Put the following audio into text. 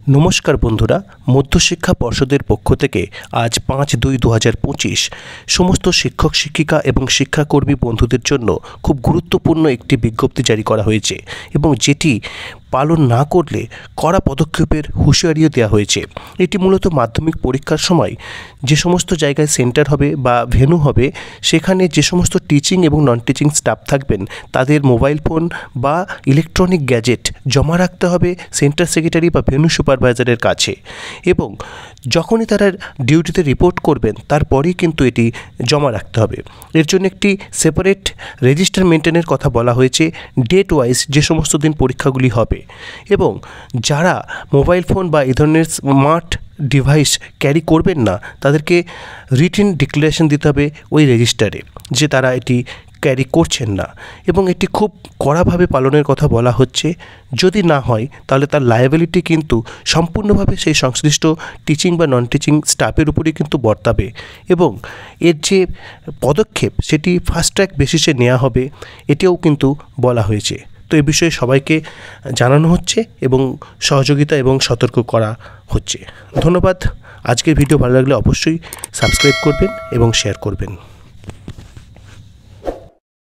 নমস্কার বন্ধুরা, মধ্যশিক্ষা পর্ষদের পক্ষ থেকে আজ 5/2/2025 সমস্ত শিক্ষক শিক্ষিকা এবং শিক্ষাকর্মী বন্ধুদের জন্য খুব গুরুত্বপূর্ণ একটি বিজ্ঞপ্তি জারি করা হয়েছে এবং যেটি পালন না করলে কড়া পদক্ষেপের হুঁশিয়ারিও দেওয়া হয়েছে। এটি মূলত মাধ্যমিক পরীক্ষার সময় যে সমস্ত জায়গায় সেন্টার হবে বা ভেন্যু হবে সেখানে যে সমস্ত টিচিং এবং নন টিচিং স্টাফ থাকবেন তাদের মোবাইল ফোন বা ইলেকট্রনিক গ্যাজেট জমা রাখতে হবে সেন্টার সেক্রেটারি বা ভেন্যু সুপারভাইজারের কাছে এবং যখনই তারা ডিউটিতে রিপোর্ট করবেন তারপরেই কিন্তু এটি জমা রাখতে হবে। এর জন্য একটি সেপারেট রেজিস্টার মেনটেনের কথা বলা হয়েছে ডেট ওয়াইজ যে সমস্ত দিন পরীক্ষাগুলি হবে এবং যারা মোবাইল ফোন বা এই ধরনের স্মার্ট ডিভাইস ক্যারি করবেন না তাদেরকে রিটেন ডিক্লারেশন দিতে হবে ওই রেজিস্টারে যে তারা এটি ক্যারি করছেন না এবং এটি খুব কড়াভাবে পালনের কথা বলা হচ্ছে। যদি না হয় তাহলে তার লায়াবিলিটি কিন্তু সম্পূর্ণভাবে সেই সংশ্লিষ্ট টিচিং বা নন টিচিং স্টাফের উপরেই কিন্তু বর্তাবে এবং এর যে পদক্ষেপ সেটি ফাস্ট ট্র্যাক বেসিসে নেওয়া হবে এটিও কিন্তু বলা হয়েছে। তো এই বিষয়ে সবাইকে জানানো হচ্ছে এবং সহযোগিতা এবং সতর্ক করা হচ্ছে। ধন্যবাদ। আজকের ভিডিও ভালো লাগলে অবশ্যই সাবস্ক্রাইব করবেন এবং শেয়ার করবেন।